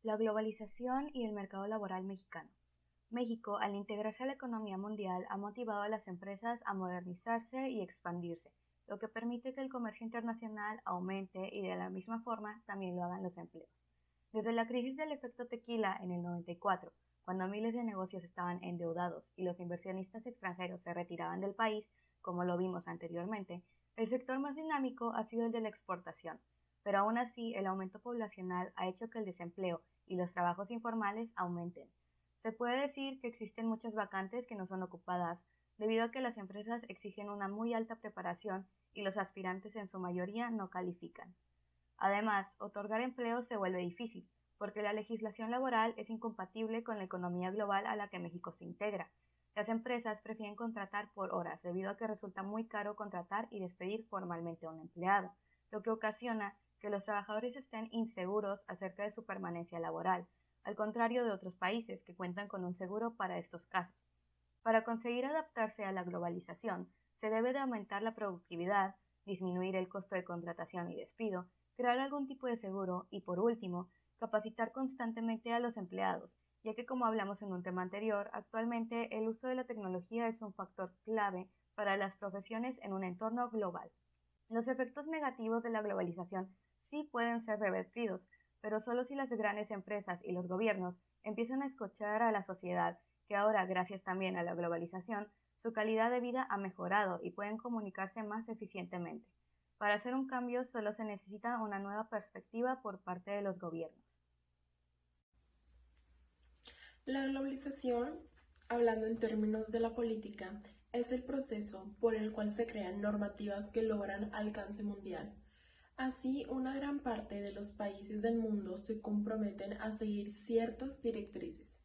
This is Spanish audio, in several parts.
La globalización y el mercado laboral mexicano. México, al integrarse a la economía mundial, ha motivado a las empresas a modernizarse y expandirse, lo que permite que el comercio internacional aumente y de la misma forma también lo hagan los empleos. Desde la crisis del efecto tequila en el 94, cuando miles de negocios estaban endeudados y los inversionistas extranjeros se retiraban del país, como lo vimos anteriormente, el sector más dinámico ha sido el de la exportación, pero aún así el aumento poblacional ha hecho que el desempleo y los trabajos informales aumenten. Se puede decir que existen muchas vacantes que no son ocupadas debido a que las empresas exigen una muy alta preparación y los aspirantes en su mayoría no califican. Además, otorgar empleo se vuelve difícil, porque la legislación laboral es incompatible con la economía global a la que México se integra. Las empresas prefieren contratar por horas debido a que resulta muy caro contratar y despedir formalmente a un empleado, lo que ocasiona que los trabajadores estén inseguros acerca de su permanencia laboral, al contrario de otros países que cuentan con un seguro para estos casos. Para conseguir adaptarse a la globalización, se debe de aumentar la productividad, disminuir el costo de contratación y despido, crear algún tipo de seguro y, por último, capacitar constantemente a los empleados, ya que como hablamos en un tema anterior, actualmente el uso de la tecnología es un factor clave para las profesiones en un entorno global. Los efectos negativos de la globalización sí pueden ser revertidos, pero solo si las grandes empresas y los gobiernos empiezan a escuchar a la sociedad, que ahora, gracias también a la globalización, su calidad de vida ha mejorado y pueden comunicarse más eficientemente. Para hacer un cambio solo se necesita una nueva perspectiva por parte de los gobiernos. La globalización, hablando en términos de la política, es el proceso por el cual se crean normativas que logran alcance mundial. Así, una gran parte de los países del mundo se comprometen a seguir ciertas directrices.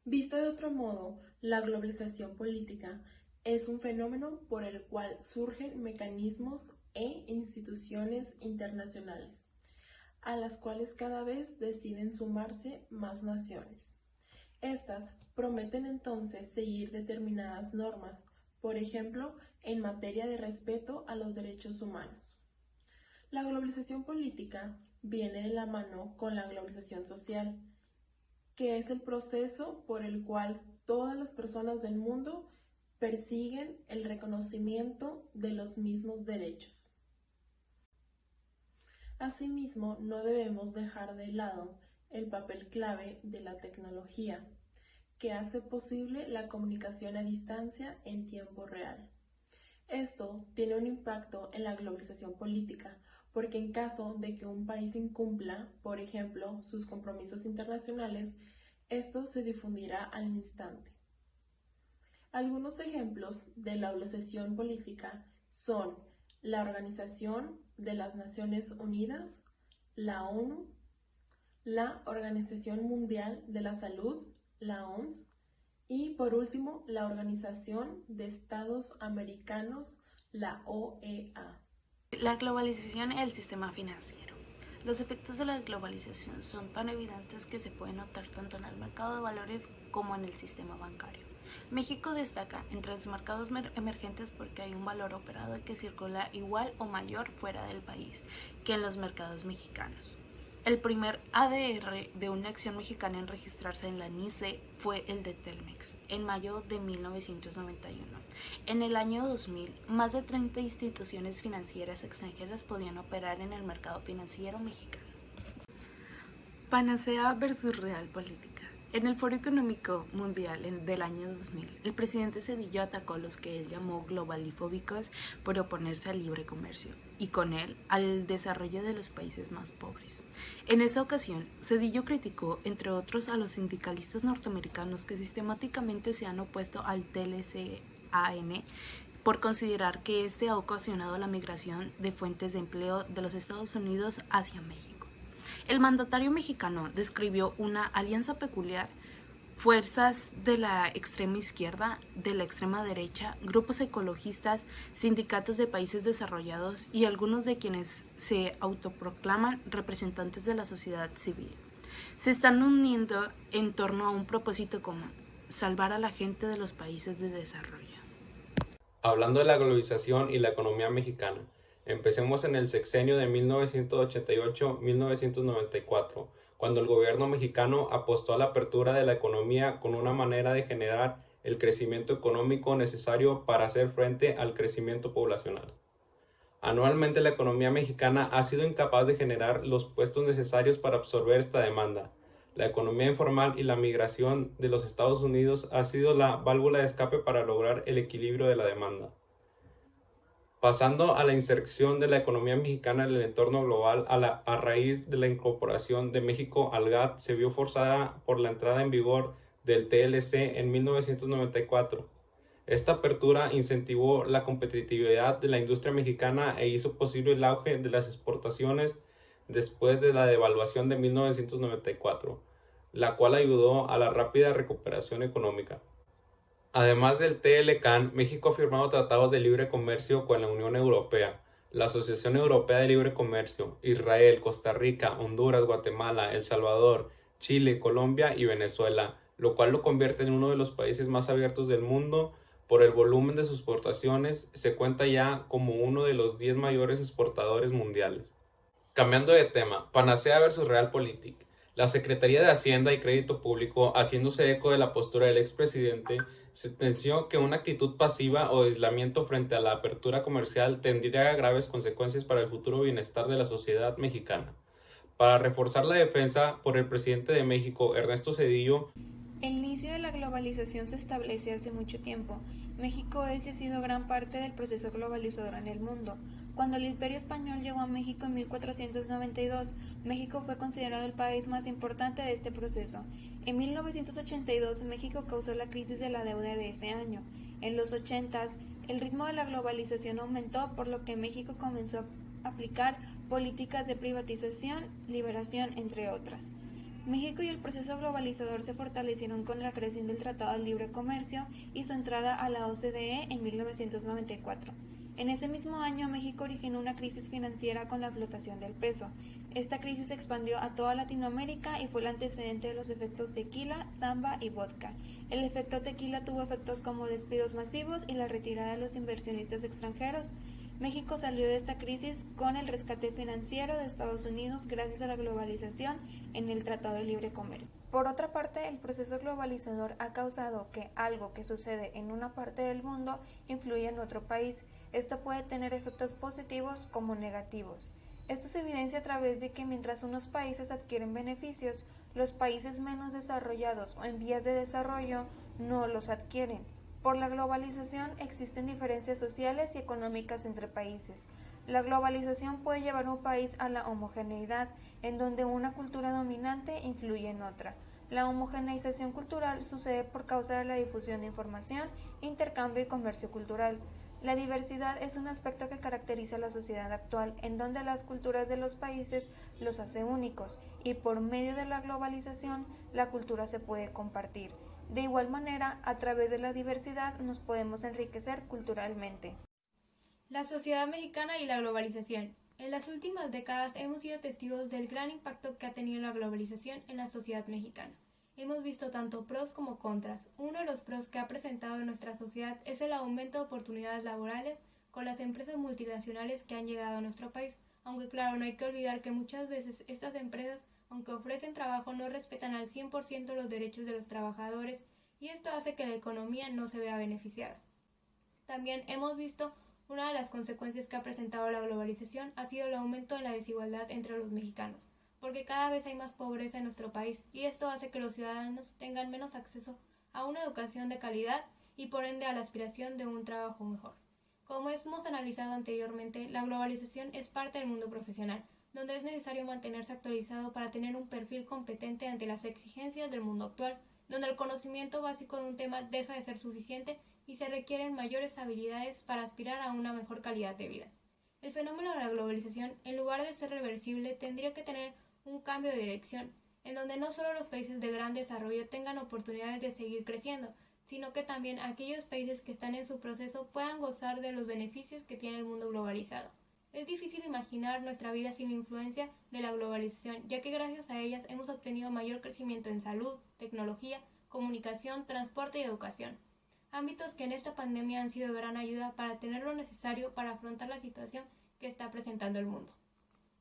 Vista de otro modo, la globalización política es un fenómeno por el cual surgen mecanismos e instituciones internacionales, a las cuales cada vez deciden sumarse más naciones. Estas prometen entonces seguir determinadas normas, por ejemplo, en materia de respeto a los derechos humanos. La globalización política viene de la mano con la globalización social, que es el proceso por el cual todas las personas del mundo persiguen el reconocimiento de los mismos derechos. Asimismo, no debemos dejar de lado el papel clave de la tecnología, que hace posible la comunicación a distancia en tiempo real. Esto tiene un impacto en la globalización política, porque en caso de que un país incumpla, por ejemplo, sus compromisos internacionales, esto se difundirá al instante. Algunos ejemplos de la globalización política son la Organización de las Naciones Unidas, la ONU, la Organización Mundial de la Salud, la OMS, y por último, la Organización de Estados Americanos, la OEA. La globalización y el sistema financiero. Los efectos de la globalización son tan evidentes que se pueden notar tanto en el mercado de valores como en el sistema bancario. México destaca entre los mercados emergentes porque hay un valor operado que circula igual o mayor fuera del país que en los mercados mexicanos. El primer ADR de una acción mexicana en registrarse en la NYSE fue el de Telmex, en mayo de 1991. En el año 2000, más de 30 instituciones financieras extranjeras podían operar en el mercado financiero mexicano. Panacea versus Realpolitik. En el Foro Económico Mundial del año 2000, el presidente Zedillo atacó a los que él llamó globalifóbicos por oponerse al libre comercio y con él al desarrollo de los países más pobres. En esa ocasión, Zedillo criticó, entre otros, a los sindicalistas norteamericanos que sistemáticamente se han opuesto al TLCAN por considerar que este ha ocasionado la migración de fuentes de empleo de los Estados Unidos hacia México. El mandatario mexicano describió una alianza peculiar, fuerzas de la extrema izquierda, de la extrema derecha, grupos ecologistas, sindicatos de países desarrollados y algunos de quienes se autoproclaman representantes de la sociedad civil. Se están uniendo en torno a un propósito común: salvar a la gente de los países de desarrollo. Hablando de la globalización y la economía mexicana, empecemos en el sexenio de 1988-1994, cuando el gobierno mexicano apostó a la apertura de la economía con una manera de generar el crecimiento económico necesario para hacer frente al crecimiento poblacional. Anualmente la economía mexicana ha sido incapaz de generar los puestos necesarios para absorber esta demanda. La economía informal y la migración de los Estados Unidos ha sido la válvula de escape para lograr el equilibrio de la demanda. Pasando a la inserción de la economía mexicana en el entorno global a raíz de la incorporación de México al GATT, se vio forzada por la entrada en vigor del TLC en 1994. Esta apertura incentivó la competitividad de la industria mexicana e hizo posible el auge de las exportaciones después de la devaluación de 1994, la cual ayudó a la rápida recuperación económica. Además del TLCAN, México ha firmado tratados de libre comercio con la Unión Europea, la Asociación Europea de Libre Comercio, Israel, Costa Rica, Honduras, Guatemala, El Salvador, Chile, Colombia y Venezuela, lo cual lo convierte en uno de los países más abiertos del mundo. Por el volumen de sus exportaciones, se cuenta ya como uno de los 10 mayores exportadores mundiales. Cambiando de tema, Panacea versus Realpolitik. La Secretaría de Hacienda y Crédito Público, haciéndose eco de la postura del expresidente, sentenció que una actitud pasiva o de aislamiento frente a la apertura comercial tendría graves consecuencias para el futuro bienestar de la sociedad mexicana. Para reforzar la defensa por el presidente de México, Ernesto Zedillo, el inicio de la globalización se establece hace mucho tiempo. México es y ha sido gran parte del proceso globalizador en el mundo. Cuando el Imperio Español llegó a México en 1492, México fue considerado el país más importante de este proceso. En 1982, México causó la crisis de la deuda de ese año. En los 80s, el ritmo de la globalización aumentó, por lo que México comenzó a aplicar políticas de privatización, liberación, entre otras. México y el proceso globalizador se fortalecieron con la creación del Tratado de Libre Comercio y su entrada a la OCDE en 1994. En ese mismo año, México originó una crisis financiera con la flotación del peso. Esta crisis se expandió a toda Latinoamérica y fue el antecedente de los efectos tequila, samba y vodka. El efecto tequila tuvo efectos como despidos masivos y la retirada de los inversionistas extranjeros. México salió de esta crisis con el rescate financiero de Estados Unidos gracias a la globalización en el Tratado de Libre Comercio. Por otra parte, el proceso globalizador ha causado que algo que sucede en una parte del mundo influya en otro país. Esto puede tener efectos positivos como negativos. Esto se evidencia a través de que mientras unos países adquieren beneficios, los países menos desarrollados o en vías de desarrollo no los adquieren. Por la globalización existen diferencias sociales y económicas entre países. La globalización puede llevar a un país a la homogeneidad, en donde una cultura dominante influye en otra. La homogeneización cultural sucede por causa de la difusión de información, intercambio y comercio cultural. La diversidad es un aspecto que caracteriza a la sociedad actual, en donde las culturas de los países los hace únicos, y por medio de la globalización, la cultura se puede compartir. De igual manera, a través de la diversidad nos podemos enriquecer culturalmente. La sociedad mexicana y la globalización. En las últimas décadas hemos sido testigos del gran impacto que ha tenido la globalización en la sociedad mexicana. Hemos visto tanto pros como contras. Uno de los pros que ha presentado en nuestra sociedad es el aumento de oportunidades laborales con las empresas multinacionales que han llegado a nuestro país, aunque claro, no hay que olvidar que muchas veces estas empresas, aunque ofrecen trabajo, no respetan al 100% los derechos de los trabajadores y esto hace que la economía no se vea beneficiada. También hemos visto una de las consecuencias que ha presentado la globalización ha sido el aumento de la desigualdad entre los mexicanos, porque cada vez hay más pobreza en nuestro país y esto hace que los ciudadanos tengan menos acceso a una educación de calidad y por ende a la aspiración de un trabajo mejor. Como hemos analizado anteriormente, la globalización es parte del mundo profesional, donde es necesario mantenerse actualizado para tener un perfil competente ante las exigencias del mundo actual, donde el conocimiento básico de un tema deja de ser suficiente y se requieren mayores habilidades para aspirar a una mejor calidad de vida. El fenómeno de la globalización, en lugar de ser reversible, tendría que tener un cambio de dirección, en donde no solo los países de gran desarrollo tengan oportunidades de seguir creciendo, sino que también aquellos países que están en su proceso puedan gozar de los beneficios que tiene el mundo globalizado. Es difícil imaginar nuestra vida sin la influencia de la globalización, ya que gracias a ellas hemos obtenido mayor crecimiento en salud, tecnología, comunicación, transporte y educación. Ámbitos que en esta pandemia han sido de gran ayuda para tener lo necesario para afrontar la situación que está presentando el mundo.